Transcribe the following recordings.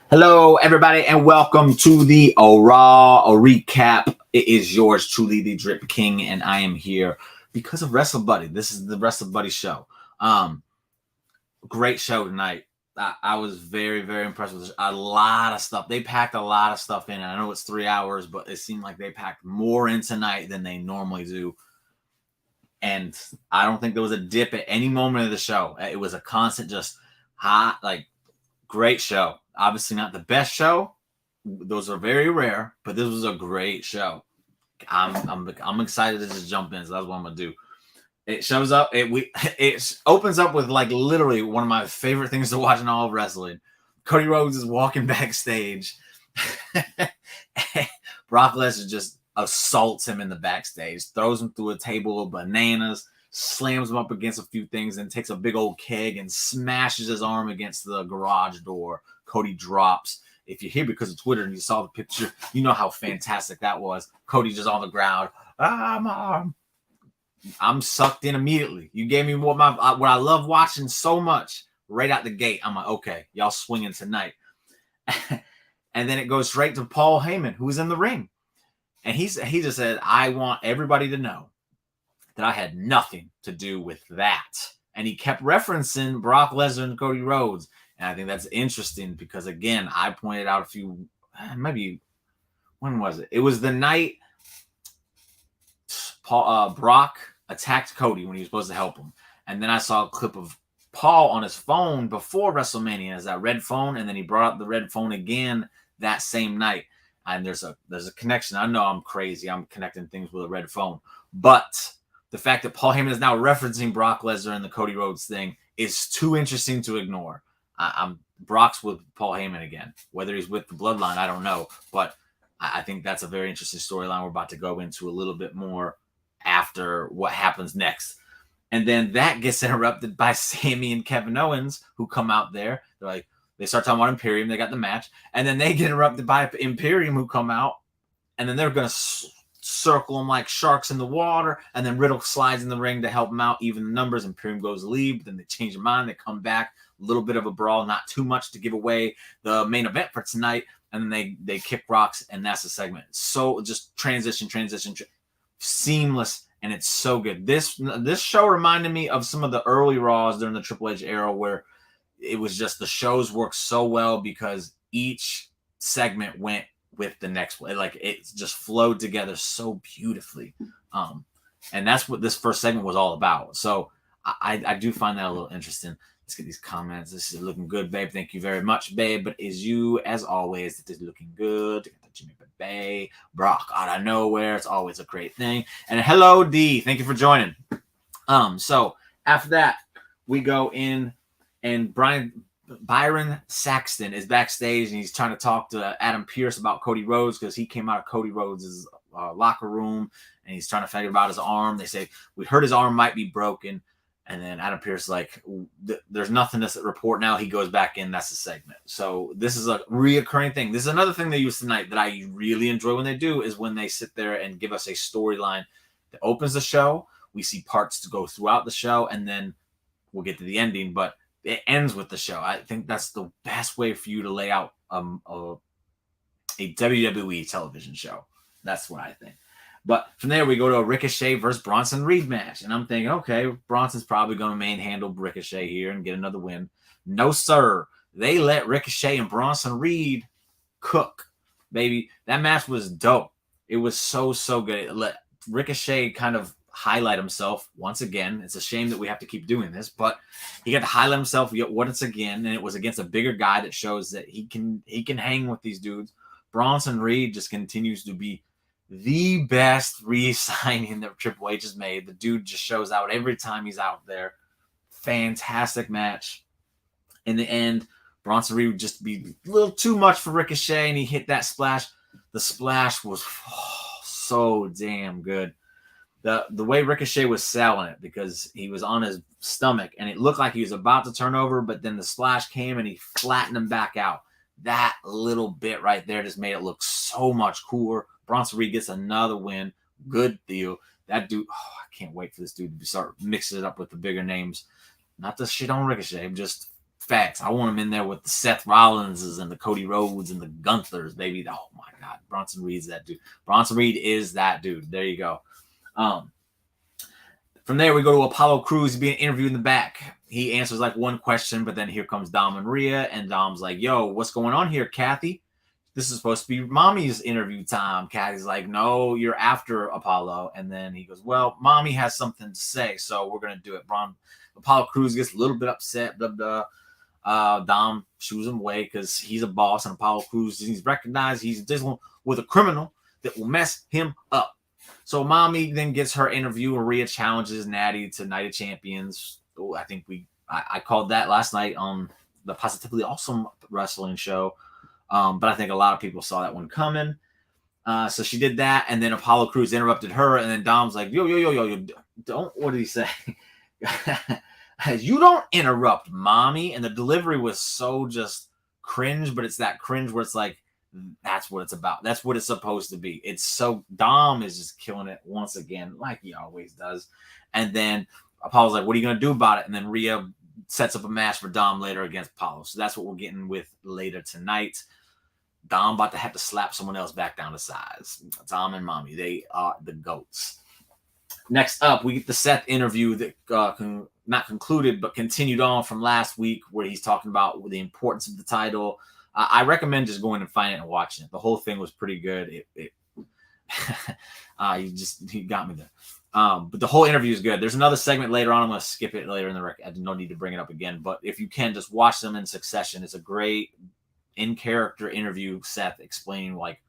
Hello, everybody, and welcome to the Raw recap. It is yours truly, the Drip King, and I am here because of Wrestle Buddy. This is the Wrestle Buddy show. Great show tonight. I was very, very impressed with this. A lot of stuff. They packed a lot of stuff in. I know it's 3 hours, but it seemed like they packed more in tonight than they normally do. And I don't think there was a dip at any moment of the show. It was a constant, just hot, great show. Obviously not the best show. Those are very rare, but this was a great show. I'm excited to just jump in. So that's what I'm gonna do. It shows up. It opens up with literally one of my favorite things to watch in all of wrestling. Cody Rhodes is walking backstage. Brock Lesnar just assaults him in the backstage, throws him through a table of bananas, slams him up against a few things, and takes a big old keg and smashes his arm against the garage door. Cody drops. If you're here because of Twitter and you saw the picture, you know how fantastic that was. Cody just on the ground. I'm sucked in immediately. You gave me what I love watching so much right out the gate. I'm like, okay, y'all swinging tonight. And then it goes straight to Paul Heyman, who's in the ring. And he just said, I want everybody to know that I had nothing to do with that. And he kept referencing Brock Lesnar and Cody Rhodes. And I think that's interesting because, again, I pointed out maybe, when was it? It was the night Brock attacked Cody when he was supposed to help him. And then I saw a clip of Paul on his phone before WrestleMania as that red phone. And then he brought up the red phone again that same night. And there's a connection. I know I'm crazy. I'm connecting things with a red phone. But the fact that Paul Heyman is now referencing Brock Lesnar and the Cody Rhodes thing is too interesting to ignore. Brock's with Paul Heyman again. Whether he's with the Bloodline, I don't know. But I think that's a very interesting storyline we're about to go into a little bit more after what happens next. And then that gets interrupted by Sami and Kevin Owens, who come out there. They start talking about Imperium. They got the match. And then they get interrupted by Imperium, who come out. And then they're going to circle them like sharks in the water. And then Riddle slides in the ring to help them out, even the numbers. Imperium goes to leave. Then they change their mind. They come back. A little bit of a brawl, not too much to give away the main event for tonight. And then they kick rocks, and that's the segment. So just transition, seamless, and it's so good. This show reminded me of some of the early Raws during the Triple H era where it was just the shows worked so well because each segment went with the next one. It just flowed together so beautifully. And that's what this first segment was all about. So I do find that a little interesting. Let's get these comments. This is looking good, babe. Thank you very much, babe. But is you, as always, it is looking good. Jimmy Bay, Brock out of nowhere. It's always a great thing. And hello, D. Thank you for joining. So after that, we go in, and Byron Saxton is backstage, and he's trying to talk to Adam Pearce about Cody Rhodes because he came out of Cody Rhodes' locker room, and he's trying to figure out his arm. They say, we heard his arm might be broken. And then Adam Pearce is like, there's nothing to report now. He goes back in. That's the segment. So this is a reoccurring thing. This is another thing they use tonight that I really enjoy when they do is when they sit there and give us a storyline that opens the show. We see parts to go throughout the show, and then we'll get to the ending, but it ends with the show. I think that's the best way for you to lay out a WWE television show. That's what I think. But from there, we go to a Ricochet versus Bronson Reed match. And I'm thinking, okay, Bronson's probably going to manhandle Ricochet here and get another win. No, sir. They let Ricochet and Bronson Reed cook, baby. That match was dope. It was so, so good. It let Ricochet kind of highlight himself once again. It's a shame that we have to keep doing this, but he got to highlight himself once again, and it was against a bigger guy that shows that he can hang with these dudes. Bronson Reed just continues to be the best re-signing that Triple H has made. The dude just shows out every time he's out there. Fantastic match. In the end, Bronson Reed would just be a little too much for Ricochet, and he hit that splash. The splash was so damn good. The way Ricochet was selling it, because he was on his stomach, and it looked like he was about to turn over, but then the splash came, and he flattened him back out. That little bit right there just made it look so much cooler. Bronson Reed gets another win. Good deal. That dude, I can't wait for this dude to start mixing it up with the bigger names. Not to shit on Ricochet, just Facts. I want him in there with the Seth Rollinses and the Cody Rhodes and the Gunthers, baby. Oh my God, Bronson Reed's that dude. Bronson Reed is that dude. There you go. From there, we go to Apollo Crews being interviewed in the back. He answers like one question, but then here comes Dom and Rhea, and Dom's like, "Yo, what's going on here, Kathy? This is supposed to be Mommy's interview time." Kathy's like, "No, you're after Apollo." And then he goes, "Well, Mommy has something to say, so we're gonna do it." Apollo Crews gets a little bit upset. Blah blah. Dom shoos him away because he's a boss, and Apollo Crews, he's recognized he's dealing with a criminal that will mess him up. So Mommy then gets her interview, and Rhea challenges Natty to Night of Champions. Oh, I think I called that last night on the Positively Awesome Wrestling show, but I think a lot of people saw that one coming. So she did that, and then Apollo Crews interrupted her, and then Dom's like, yo, don't, what did he say? You don't interrupt, Mommy. And the delivery was so just cringe, but it's that cringe where it's like, that's what it's about. That's what it's supposed to be. It's so, Dom is just killing it once again, like he always does. And then Apollo's like, what are you going to do about it? And then Rhea sets up a match for Dom later against Apollo. So that's what we're getting with later tonight. Dom about to have to slap someone else back down to size. Dom and Mommy, they are the GOATs. Next up, we get the Seth interview that not concluded, but continued on from last week, where he's talking about the importance of the title. I recommend just going and finding it and watching it. The whole thing was pretty good. He got me there. But the whole interview is good. There's another segment later on. I'm going to skip it later in the record. I no need to bring it up again. But if you can, just watch them in succession. It's a great in-character interview, Seth explaining like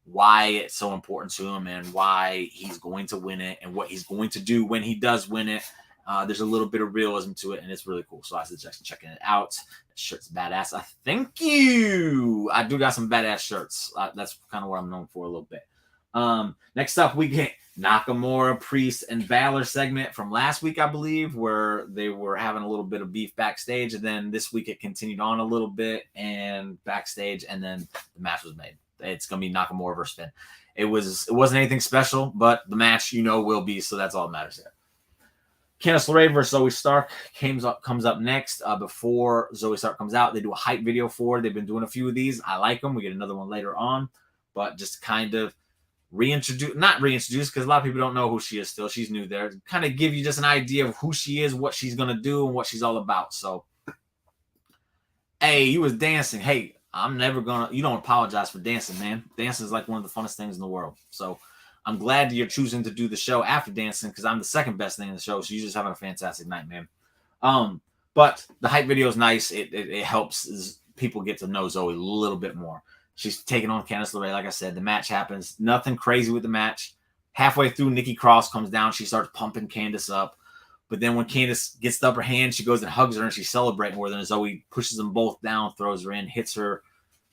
why it's so important to him and why he's going to win it and what he's going to do when he does win it. There's a little bit of realism to it, and it's really cool. So I suggest checking it out. That shirt's badass. Thank you. I do got some badass shirts. That's kind of what I'm known for a little bit. Next up, we get Nakamura, Priest, and Balor segment from last week, I believe, where they were having a little bit of beef backstage. And then this week it continued on a little bit and backstage, and then the match was made. It's going to be Nakamura versus Finn. It wasn't anything special, but the match, will be, so that's all that matters there. Candice LeRae versus Zoe Stark comes up next. Before Zoe Stark comes out, they do a hype video for her. They've been doing a few of these. I like them. We get another one later on, but just kind of not reintroduce, because a lot of people don't know who she is still. She's new there. Kind of give you just an idea of who she is, what she's going to do, and what she's all about. So, hey, you was dancing. Hey, you don't apologize for dancing, man. Dancing is like one of the funnest things in the world. So, I'm glad you're choosing to do the show after dancing, because I'm the second best thing in the show. So you're just having a fantastic night, man. But the hype video is nice. It helps people get to know Zoe a little bit more. She's taking on Candice LeRae. Like I said, the match happens. Nothing crazy with the match. Halfway through, Nikki Cross comes down. She starts pumping Candice up. But then when Candice gets the upper hand, she goes and hugs her, and she's celebrating with her. And Zoe pushes them both down, throws her in, hits her.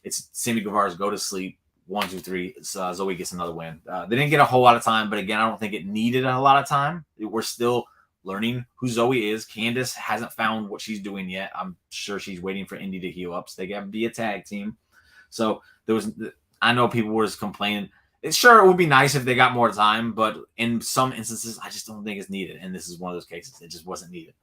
It's Sammy Guevara's go to sleep. 1, 2, 3. Zoe gets another win. They didn't get a whole lot of time, but again, I don't think it needed a lot of time. We're still learning who Zoe is. Candice hasn't found what she's doing yet. I'm sure she's waiting for Indy to heal up, so they got to be a tag team. So I know people were complaining. Sure, it would be nice if they got more time, but in some instances, I just don't think it's needed. And this is one of those cases. It just wasn't needed.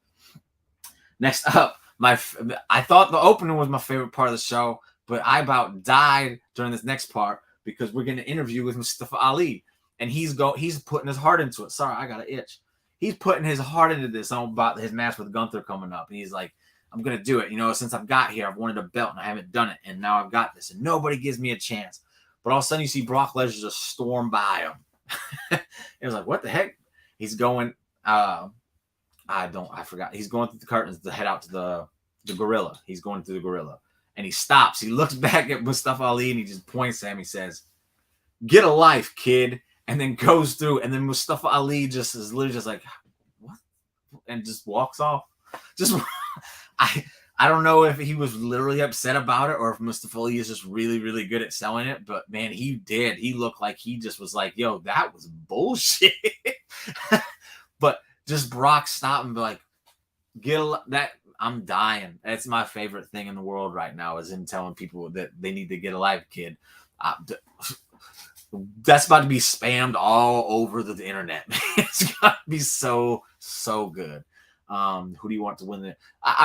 Next up, I thought the opening was my favorite part of the show, but I about died during this next part because we're getting an interview with Mustafa Ali, and he's putting his heart into it. Sorry, I got an itch. He's putting his heart into this about his match with Gunther coming up, and he's like, I'm going to do it. Since I've got here, I've wanted a belt, and I haven't done it, and now I've got this, and nobody gives me a chance. But all of a sudden, you see Brock Lesnar just storm by him. It was like, what the heck? He's going, I forgot. He's going through the curtains to head out to the gorilla. He's going through the gorilla. And he stops. He looks back at Mustafa Ali, and he just points at him. He says, get a life, kid. And then goes through. And then Mustafa Ali just is literally just like, what? And just walks off. I don't know if he was literally upset about it or if Mustafa Ali is just really, really good at selling it. But, man, he did. He looked like he just was like, yo, that was bullshit. But just Brock stopped and be like, I'm dying. That's my favorite thing in the world right now is him telling people that they need to get a life, kid. That's about to be spammed all over the internet. It's got to be so, so good. Who do you want to win the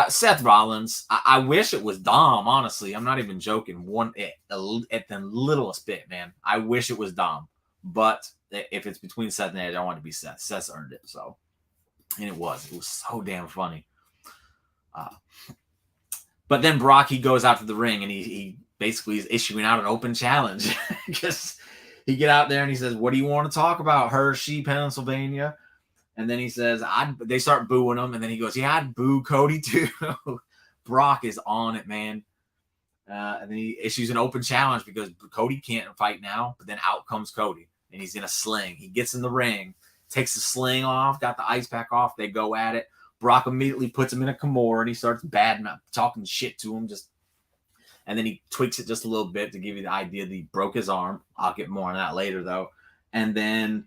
Seth Rollins? I wish it was Dom, honestly. I'm not even joking. At the littlest bit, man. I wish it was Dom. But if it's between Seth and Edge, I want it to be Seth. Seth's earned it, so. And it was so damn funny. But then Brock, he goes out to the ring and he basically is issuing out an open challenge. Because he get out there and he says, "What do you want to talk about, Hershey, Pennsylvania?" And then he says, they start booing him. And then he goes, "Yeah, I'd boo Cody too." Brock is on it, man. And then he issues an open challenge because Cody can't fight now. But then out comes Cody. And he's in a sling. He gets in the ring, takes the sling off, got the ice pack off. They go at it. Brock immediately puts him in a Kimura, and he starts talking shit to him. And then he tweaks it just a little bit to give you the idea that he broke his arm. I'll get more on that later, though. And then,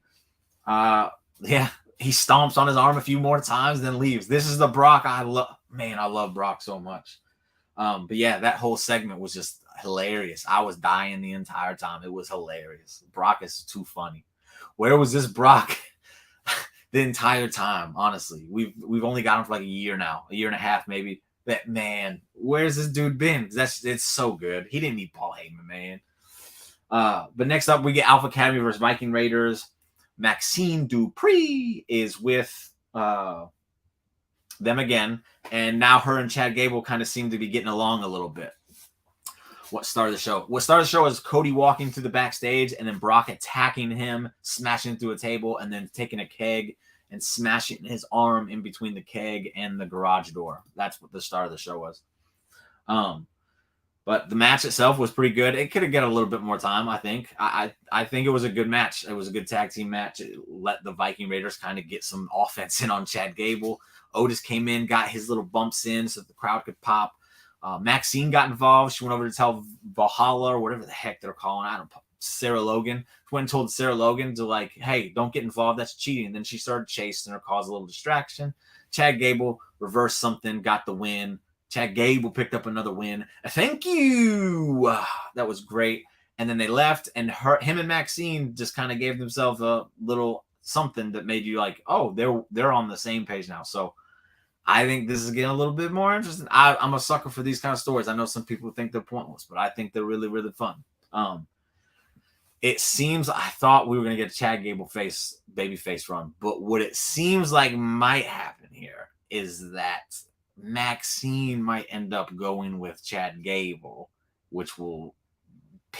he stomps on his arm a few more times, then leaves. This is the Brock I love. Man, I love Brock so much. But yeah, that whole segment was just hilarious. I was dying the entire time. It was hilarious. Brock is too funny. Where was this Brock the entire time? Honestly, we've only got him for like a year now, a year and a half maybe. But man, where's this dude been? It's so good. He didn't need Paul Heyman, man. But next up, we get Alpha Academy versus Viking Raiders. Maxine Dupree is with them again, and now her and Chad Gable kind of seem to be getting along a little bit. What started the show is Cody walking through the backstage, and then Brock attacking him, smashing through a table, and then taking a keg and smashing his arm in between the keg and the garage door. That's what the start of the show was. But the match itself was pretty good. It could have got a little bit more time, I think. I think it was a good match. It was a good tag team match. It let the Viking Raiders kind of get some offense in on Chad Gable. Otis came in, got his little bumps in so the crowd could pop. Maxine got involved. She went over to tell Valhalla or whatever the heck they're calling. I don't know. Sarah Logan. She went and told Sarah Logan to like, "Hey, don't get involved. That's cheating." And then she started chasing her, caused a little distraction. Chad Gable reversed something, got the win. Chad Gable picked up another win. Thank you. That was great. And then they left, and him and Maxine just kind of gave themselves a little something that made you like, oh, they're on the same page now. So I think this is getting a little bit more interesting. I'm a sucker for these kind of stories. I know some people think they're pointless, but I think they're really, really fun. It seems I thought we were going to get a Chad Gable babyface run, but what it seems like might happen here is that Maxine might end up going with Chad Gable, which will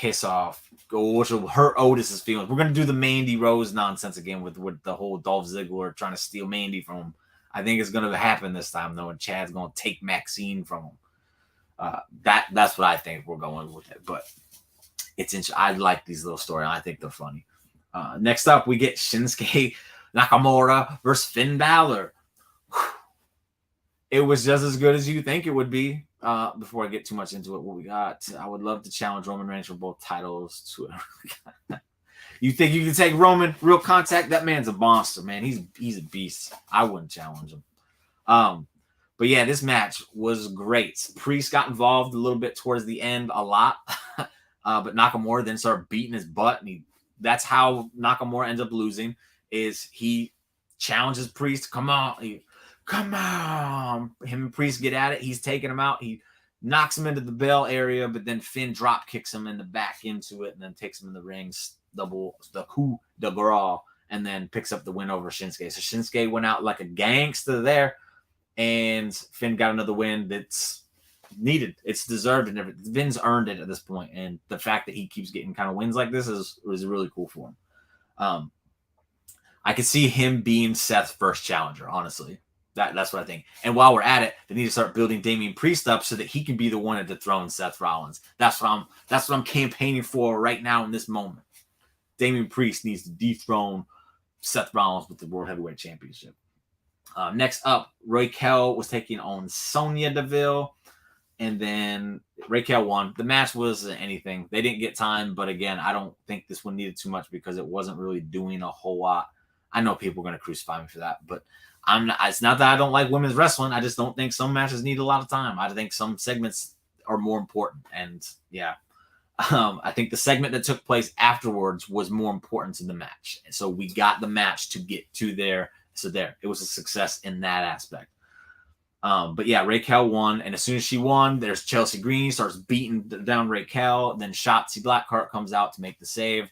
which will hurt Otis's feelings. We're going to do the Mandy Rose nonsense again with the whole Dolph Ziggler trying to steal Mandy from him. I think it's going to happen this time, though, and Chad's going to take Maxine from him. That's what I think we're going with it. But it's interesting. I like these little stories. I think they're funny. Next up, we get Shinsuke Nakamura versus Finn Balor. It was just as good as you think it would be. Before I get too much into it, what we got? I would love to challenge Roman Reigns for both titles. You think you can take Roman real contact? That man's a monster, man. He's a beast. I wouldn't challenge him. But yeah, this match was great. Priest got involved a little bit towards the end, a lot. But Nakamura then started beating his butt, and that's how Nakamura ends up losing. Is he challenges Priest? Come on. Come on. Him and Priest get at it. He's taking him out. He knocks him into the bell area, but then Finn drop kicks him in the back into it and then takes him in the ring, the coup de grace, and then picks up the win over Shinsuke. So Shinsuke went out like a gangster there, and Finn got another win that's needed. It's deserved, and everything. Finn's earned it at this point, and the fact that he keeps getting kind of wins like this is really cool for him. I could see him being Seth's first challenger, honestly. That's what I think. And while we're at it, they need to start building Damian Priest up so that he can be the one to dethrone Seth Rollins. That's what I'm campaigning for right now in this moment. Damian Priest needs to dethrone Seth Rollins with the World Heavyweight Championship. Next up, Raquel was taking on Sonya Deville, and then Raquel won. The match was anything. They didn't get time, but again, I don't think this one needed too much because it wasn't really doing a whole lot. I know people are going to crucify me for that, but it's not that I don't like women's wrestling. I just don't think some matches need a lot of time. I think some segments are more important. And yeah, I think the segment that took place afterwards was more important to the match. And so we got the match to get to there. So it was a success in that aspect. But yeah, Raquel won, and as soon as she won, there's Chelsea Green starts beating down Raquel. Then Shotzi Blackheart comes out to make the save.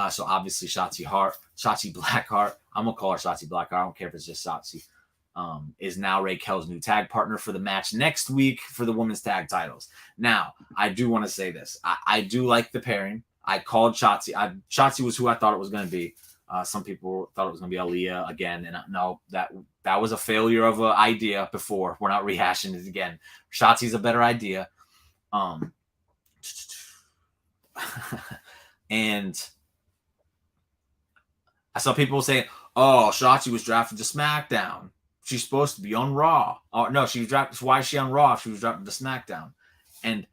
So obviously Shotzi Blackheart, I'm gonna call her Shotzi Blackheart. I don't care if it's just Shotzi. Is now Raquel's new tag partner for the match next week for the women's tag titles. Now, I do want to say this. I do like the pairing. I called Shotzi. Shotzi was who I thought it was going to be. Some people thought it was going to be Aaliyah again, and no, that was a failure of an idea before. We're not rehashing it again. Shotzi's a better idea. And I saw people saying, "Oh, Shotzi was drafted to SmackDown. She's supposed to be on Raw." Oh no, she was drafted. Why is she on Raw if she was drafted to SmackDown? And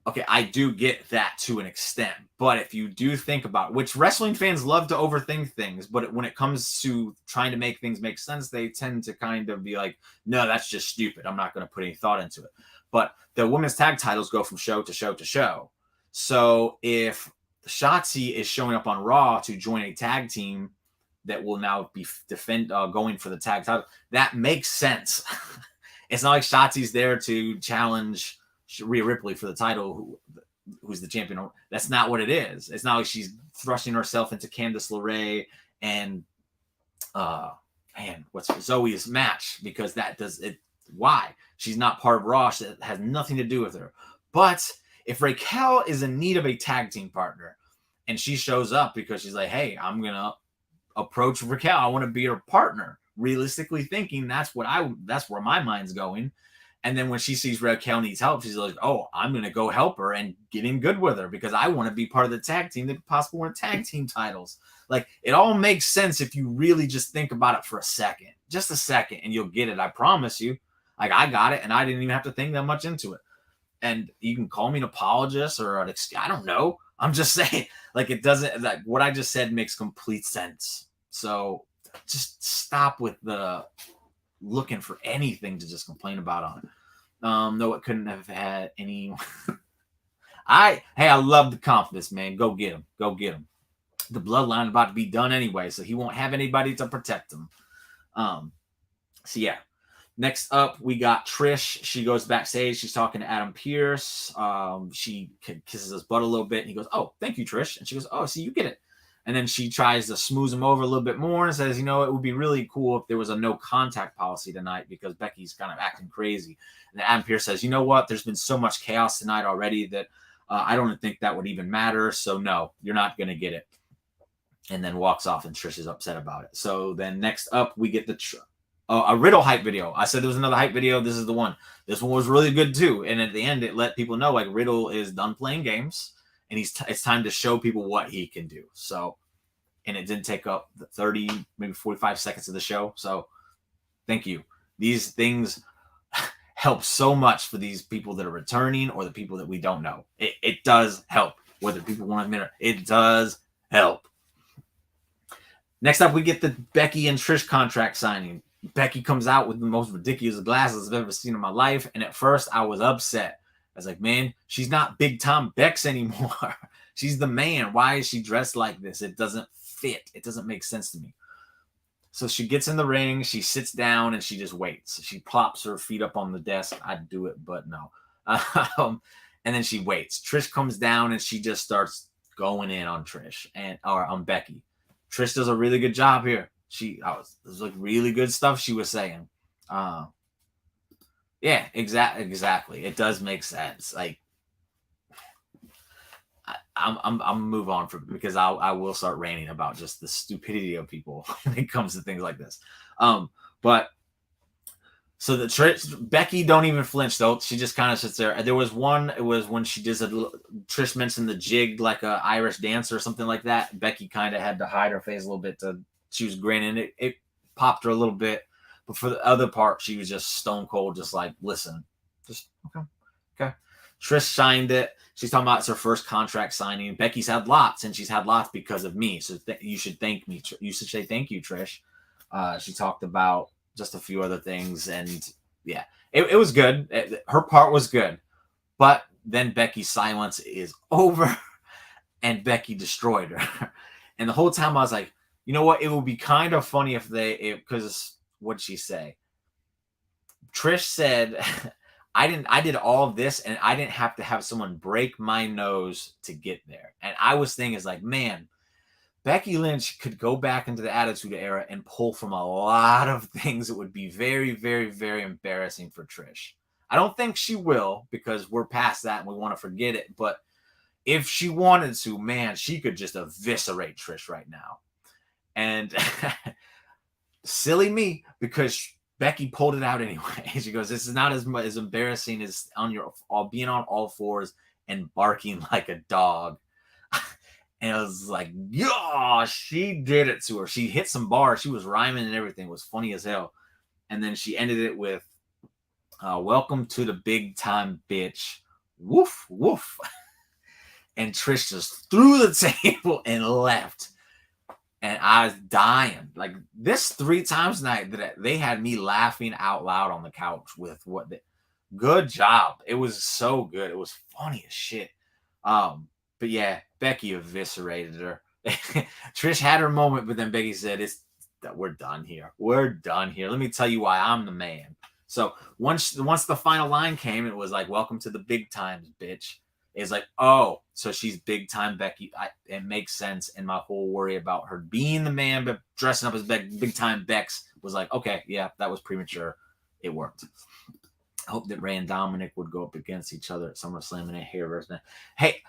okay, I do get that to an extent, but if you do think about it, which wrestling fans love to overthink things, but when it comes to trying to make things make sense, they tend to kind of be like, no, that's just stupid. I'm not going to put any thought into it. But the women's tag titles go from show to show to show. So if Shotzi is showing up on Raw to join a tag team that will now be going for the tag title, that makes sense. It's not like Shotzi's there to challenge Rhea Ripley for the title, who's the champion. That's not what it is. It's not like she's thrusting herself into Candice LeRae and what's Zoe's match, because that does it. Why? She's not part of Raw. That has nothing to do with her. But if Raquel is in need of a tag team partner and she shows up because she's like, hey, I'm gonna approach Raquel, I want to be her partner. Realistically thinking, that's where my mind's going. And then when she sees Raquel needs help, she's like, oh, I'm going to go help her and get in good with her because I want to be part of the tag team that could possibly win tag team titles. Like, it all makes sense if you really just think about it for a second. Just a second, and you'll get it. I promise you. Like, I got it, and I didn't even have to think that much into it. And you can call me an apologist or I don't know. I'm just saying, like, it doesn't, like, what I just said makes complete sense. So just stop with the looking for anything to just complain about on it. No, it couldn't have had any. I love the confidence, man. Go get him. Go get him. The bloodline about to be done anyway, so he won't have anybody to protect him. So yeah. Next up, we got Trish. She goes backstage. She's talking to Adam Pearce. She kisses his butt a little bit, and he goes, "Oh, thank you, Trish." And she goes, "Oh, see, you get it." And then she tries to smooth him over a little bit more and says, it would be really cool if there was a no contact policy tonight because Becky's kind of acting crazy. And then Adam Pearce says, you know what? There's been so much chaos tonight already that I don't think that would even matter. So no, you're not going to get it. And then walks off, and Trish is upset about it. So then next up, we get a Riddle hype video. I said there was another hype video. This is the one. This one was really good too. And at the end, it let people know like Riddle is done playing games. And it's time to show people what he can do. So, and it didn't take up the 30, maybe 45 seconds of the show. So, thank you. These things help so much for these people that are returning or the people that we don't know. It does help. Whether people want to admit it, it does help. Next up, we get the Becky and Trish contract signing. Becky comes out with the most ridiculous glasses I've ever seen in my life. And at first, I was upset. I was like, man, she's not Big Tom Bex anymore. She's the man. Why is she dressed like this? It doesn't fit. It doesn't make sense to me. So she gets in the ring. She sits down and she just waits. She plops her feet up on the desk. I'd do it, but no. And then she waits. Trish comes down and she just starts going in on Trish or on Becky. Trish does a really good job here. There's like really good stuff she was saying. Yeah, exactly. It does make sense. Like, I'm move on from it because I will start ranting about just the stupidity of people when it comes to things like this. But so Becky don't even flinch though. She just kind of sits there. There was one. It was when she did Trish mentioned the jig like a Irish dancer or something like that. Becky kind of had to hide her face a little bit. She was grinning. It popped her a little bit. But for the other part, she was just stone cold, just like, listen, just okay. Trish signed it. She's talking about it's her first contract signing. Becky's had lots, and she's had lots because of me. So you should thank me. You should say thank you, Trish. She talked about just a few other things, and yeah, it was good. Her part was good, but then Becky's silence is over, and Becky destroyed her. And the whole time I was like, you know what? It would be kind of funny if because what'd she say? Trish said, I did all of this and I didn't have to have someone break my nose to get there. And I was thinking, is like, man, Becky Lynch could go back into the Attitude Era and pull from a lot of things that would be very, very, very embarrassing for Trish. I don't think she will, because we're past that and we want to forget it. But if she wanted to, man, she could just eviscerate Trish right now. And silly me, because Becky pulled it out anyway. She goes, "This is not as embarrassing as being on all fours and barking like a dog." And I was like, "Yeah, she did it to her." She hit some bars. She was rhyming and everything. It was funny as hell. And then she ended it with, "Welcome to the big time, bitch. Woof, woof." And Trish just threw the table and left. And I was dying. Like, this 3 times tonight that they had me laughing out loud on the couch with good job. It was so good. It was funny as shit. But yeah, Becky eviscerated her. Trish had her moment, but then Becky said, we're done here. We're done here. Let me tell you why I'm the man. So once the final line came, it was like, "Welcome to the big times, bitch." It's like, oh, so she's big time Becky. It makes sense. And my whole worry about her being the man, but dressing up as big time Bex was like, okay, yeah, that was premature. It worked. I hope that Ray and Dominic would go up against each other at SummerSlam and hair versus. Hey,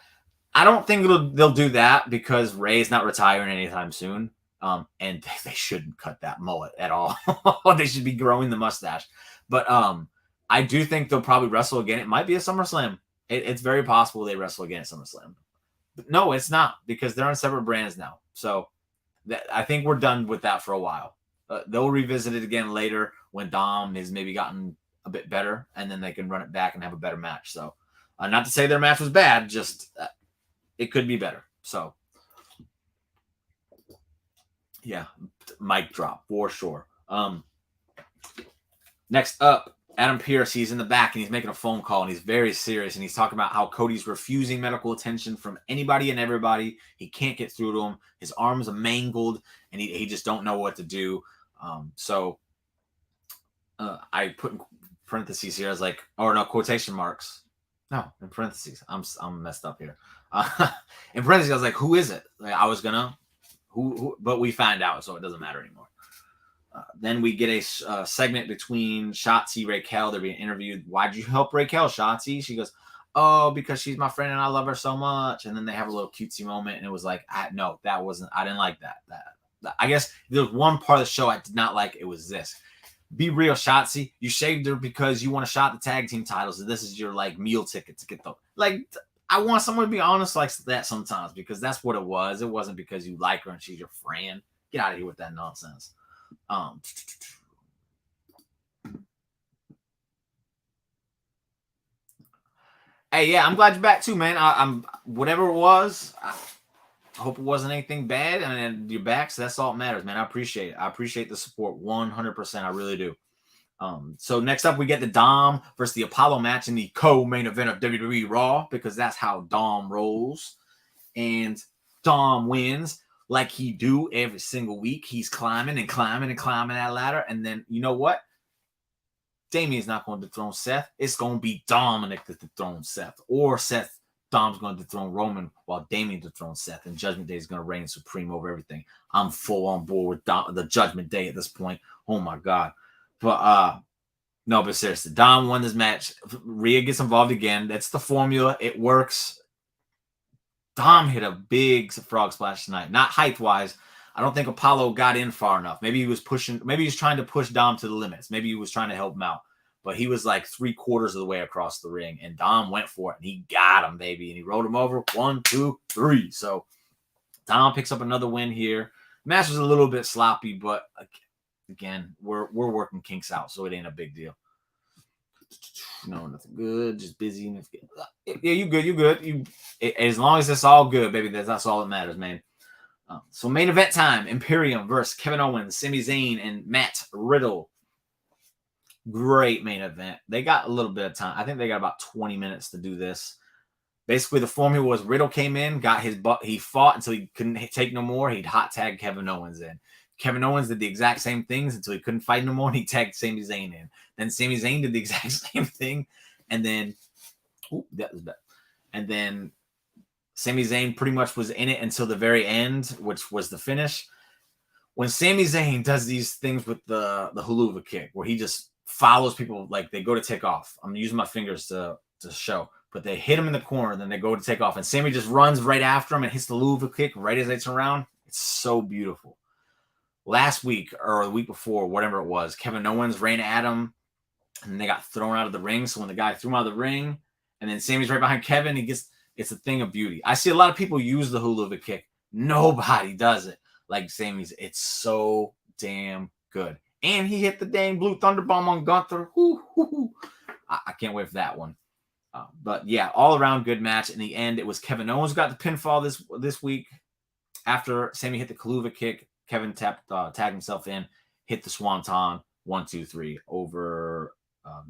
I don't think they'll do that, because Ray's not retiring anytime soon. And they shouldn't cut that mullet at all. They should be growing the mustache. But I do think they'll probably wrestle again. It might be a SummerSlam. It's very possible they wrestle again at SummerSlam. But no, it's not, because they're on separate brands now. So I think we're done with that for a while. They'll revisit it again later when Dom has maybe gotten a bit better, and then they can run it back and have a better match. So not to say their match was bad, just it could be better. So yeah, mic drop for sure. Next up, Adam Pearce. He's in the back and he's making a phone call, and he's very serious, and he's talking about how Cody's refusing medical attention from anybody and everybody. He can't get through to him. His arms are mangled, and he just don't know what to do. So I put in parentheses here. I was like, or no, quotation marks. No, in parentheses. I'm messed up here. In parentheses, I was like, who is it? Like, I was gonna who, but we find out, so it doesn't matter anymore. Then we get a segment between Shotzi, Raquel. They're being interviewed. Why'd you help Raquel, Shotzi? She goes, "Oh, because she's my friend and I love her so much." And then they have a little cutesy moment, and it was like, no, that wasn't. I didn't like that. I guess there was one part of the show I did not like. It was this. Be real, Shotzi. You shaved her because you want to shot the tag team titles, and this is your like meal ticket to get the like. I want someone to be honest like that sometimes, because that's what it was. It wasn't because you like her and she's your friend. Get out of here with that nonsense. Hey, yeah, I'm glad you're back too, man. I'm whatever it was. I hope it wasn't anything bad, and you're back, so that's all that matters, man. I appreciate it. I appreciate the support 100%. I really do. So next up, we get the Dom versus the Apollo match in the co-main event of WWE Raw, because that's how Dom rolls, and Dom wins. Like he do every single week. He's climbing and climbing and climbing that ladder. And then, you know what? Damien's not going to dethrone Seth. It's going to be Dominic that dethrones Seth. Or Dom's going to dethrone Roman while Damien dethrones Seth. And Judgment Day is going to reign supreme over everything. I'm full on board with the Judgment Day at this point. Oh, my God. But, no, but seriously, Dom won this match. Rhea gets involved again. That's the formula. It works. Dom hit a big frog splash tonight. Not height-wise. I don't think Apollo got in far enough. Maybe he was trying to push Dom to the limits. Maybe he was trying to help him out. But he was like 3/4 of the way across the ring, and Dom went for it, and he got him, baby. And he rolled him over. 1, 2, 3. So Dom picks up another win here. Match was a little bit sloppy, but again, we're working kinks out, so it ain't a big deal. No, nothing good. Just busy. Yeah, you good. You good. As long as it's all good, baby. That's all that matters, man. So main event time: Imperium versus Kevin Owens, Sami Zayn, and Matt Riddle. Great main event. They got a little bit of time. I think they got about 20 minutes to do this. Basically, the formula was Riddle came in, got his butt. He fought until he couldn't take no more. He'd hot tag Kevin Owens in. Kevin Owens did the exact same things until he couldn't fight no more, and he tagged Sami Zayn in. Then Sami Zayn did the exact same thing, and then that was bad. And then Sami Zayn pretty much was in it until the very end, which was the finish. When Sami Zayn does these things with the hula kick, where he just follows people like they go to take off. I'm using my fingers to show, but they hit him in the corner, then they go to take off, and Sami just runs right after him and hits the hula kick right as they turn around. It's so beautiful. Last week or the week before, whatever it was, Kevin Owens ran at him, and they got thrown out of the ring. So when the guy threw him out of the ring, and then Sami's right behind Kevin, it's a thing of beauty. I see a lot of people use the hula kick. Nobody does it like Sami's. It's so damn good. And he hit the dang blue thunderbomb on Gunther. I can't wait for that one. But yeah, all around good match. In the end, it was Kevin Owens got the pinfall this week. After Sami hit the hula kick, Kevin tagged himself in, hit the swanton, 1, 2, 3 over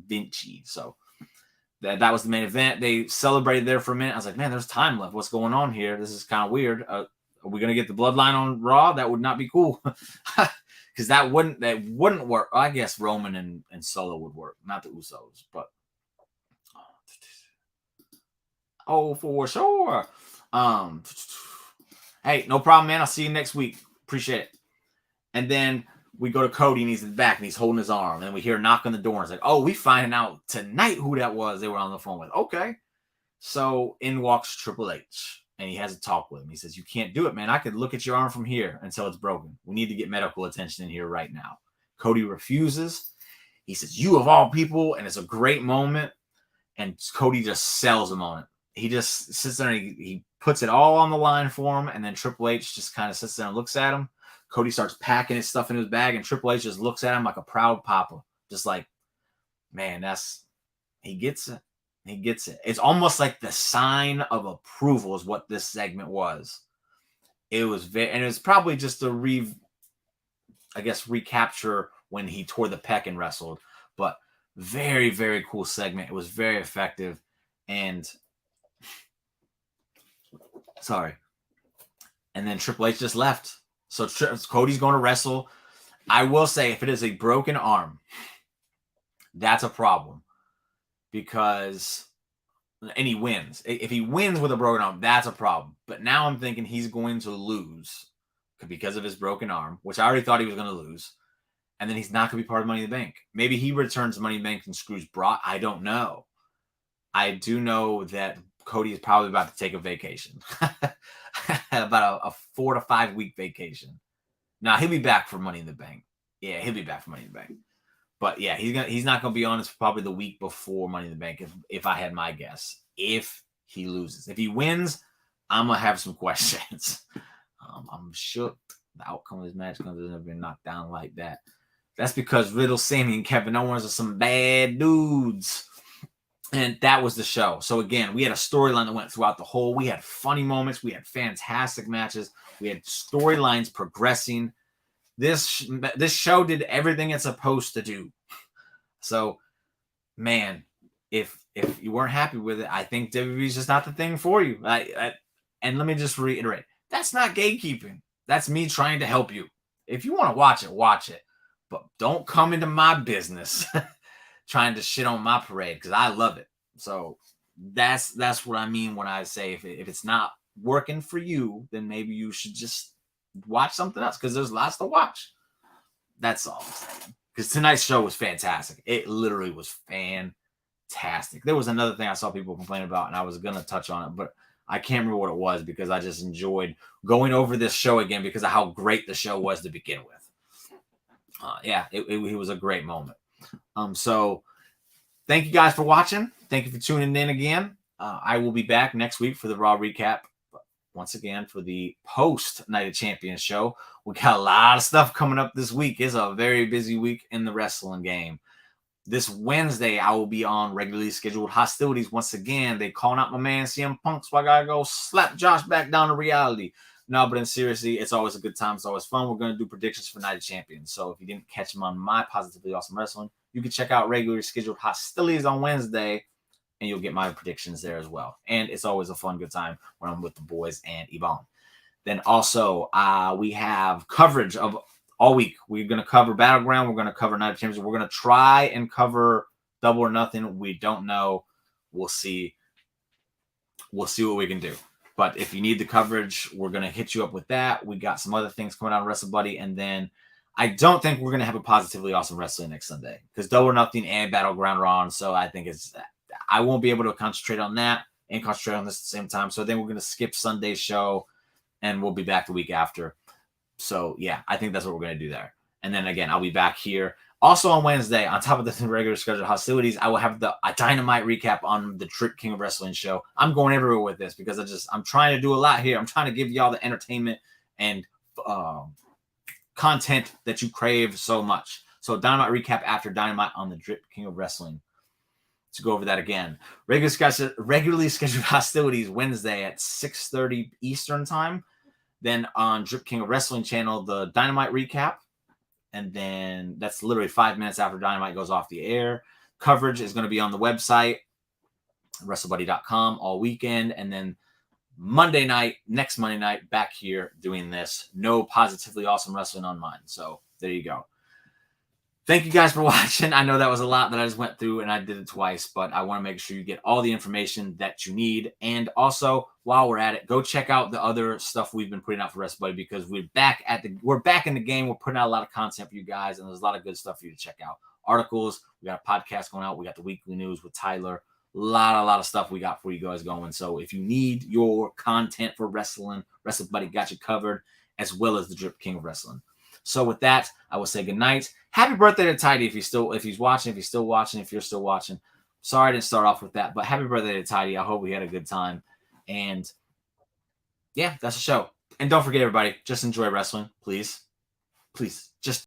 Vinci. So that was the main event. They celebrated there for a minute. I was like, man, there's time left. What's going on here? This is kind of weird. Are we gonna get the bloodline on Raw? That would not be cool, because that wouldn't work. I guess Roman and Solo would work, not the Usos, but for sure. Hey, no problem, man. I'll see you next week. Appreciate it. And then we go to Cody, and he's in the back, and he's holding his arm. And then we hear a knock on the door. And it's like, oh, we finding out tonight who that was they were on the phone with. Okay. So in walks Triple H, and he has a talk with him. He says, you can't do it, man. I could look at your arm from here until it's broken. We need to get medical attention in here right now. Cody refuses. He says, you of all people, and it's a great moment. And Cody just sells him on it. He just sits there and he puts it all on the line for him, and then Triple H just kind of sits there and looks at him. Cody starts packing his stuff in his bag, and Triple H just looks at him like a proud papa. Just like, man, he gets it. He gets it. It's almost like the sign of approval is what this segment was. It was and it was probably just a recapture when he tore the pec and wrestled, but very, very cool segment. It was very effective, and and then Triple H just left. So Cody's going to wrestle. I will say, if it is a broken arm, that's a problem. And he wins. If he wins with a broken arm, that's a problem. But now I'm thinking he's going to lose because of his broken arm, which I already thought he was going to lose. And then he's not going to be part of Money in the Bank. Maybe he returns Money in the Bank and screws Brock. I don't know. I do know that Cody is probably about to take a vacation. About a 4 to 5 week vacation. Now, he'll be back for Money in the Bank. Yeah, he'll be back for Money in the Bank. But yeah, he's not going to be on. It's probably the week before Money in the Bank, if I had my guess. If he loses. If he wins, I'm going to have some questions. I'm shook. The outcome of this match is never been knocked down like that. That's because Riddle, Sami, and Kevin Owens are some bad dudes. And that was the show. So again, we had a storyline that went throughout the whole. We had funny moments. We had fantastic matches. We had storylines progressing. This show did everything it's supposed to do. So, man, if you weren't happy with it, I think WWE is just not the thing for you. And let me just reiterate, that's not gatekeeping. That's me trying to help you. If you want to watch it. But don't come into my business trying to shit on my parade, because I love it. So that's what I mean when I say if it's not working for you, then maybe you should just watch something else, because there's lots to watch. That's all I'm saying. Because tonight's show was fantastic. It literally was fantastic. There was another thing I saw people complain about, and I was going to touch on it, but I can't remember what it was, because I just enjoyed going over this show again because of how great the show was to begin with. It was a great moment. So thank you guys for watching. Thank you for tuning in again. I will be back next week for the Raw recap. Once again, for the post Night of Champions show. We got a lot of stuff coming up this week. It's a very busy week in the wrestling game. This Wednesday, I will be on regularly scheduled hostilities. Once again, they calling out my man CM Punk, so I gotta go slap Josh back down to reality. No, but in seriously, it's always a good time. It's always fun. We're going to do predictions for Night of Champions. So if you didn't catch them on my Positively Awesome Wrestling, you can check out regularly scheduled hostilities on Wednesday, and you'll get my predictions there as well. And it's always a fun, good time when I'm with the boys and Yvonne. Then also, we have coverage of all week. We're going to cover Battleground. We're going to cover Night of Champions. We're going to try and cover Double or Nothing. We don't know. We'll see. We'll see what we can do. But if you need the coverage, we're going to hit you up with that. We got some other things coming out of Wrestle Buddy. And then I don't think we're going to have a positively awesome wrestling next Sunday because Double or Nothing and Battleground are on. So I think I won't be able to concentrate on that and concentrate on this at the same time. So then we're going to skip Sunday's show and we'll be back the week after. So yeah, I think that's what we're going to do there. And then again, I'll be back here. Also on Wednesday, on top of the regular scheduled hostilities, I will have a Dynamite recap on the Drip King of Wrestling show. I'm going everywhere with this because I'm trying to do a lot here. I'm trying to give y'all the entertainment and content that you crave so much. So Dynamite recap after Dynamite on the Drip King of Wrestling. To go over that again. Regularly scheduled hostilities Wednesday at 6:30 Eastern time. Then on Drip King of Wrestling channel, the Dynamite recap. And then that's literally 5 minutes after Dynamite goes off the air. Coverage is going to be on the website, WrestleBuddy.com all weekend. And then next Monday night, back here doing this. No Positively Awesome Wrestling on mine. So there you go. Thank you guys for watching. I know that was a lot that I just went through and I did it twice, but I want to make sure you get all the information that you need. And also, while we're at it, go check out the other stuff we've been putting out for WrestleBuddy because we're back in the game. We're putting out a lot of content for you guys, and there's a lot of good stuff for you to check out. Articles, we got a podcast going out, we got the weekly news with Tyler. A lot of stuff we got for you guys going. So if you need your content for wrestling, WrestleBuddy got you covered, as well as the Drip King of Wrestling. So with that, I will say goodnight. Happy birthday to Tidy if you're still watching. Sorry I didn't start off with that, but happy birthday to Tidy. I hope we had a good time. And yeah, that's the show. And don't forget, everybody, just enjoy wrestling, please. Please, just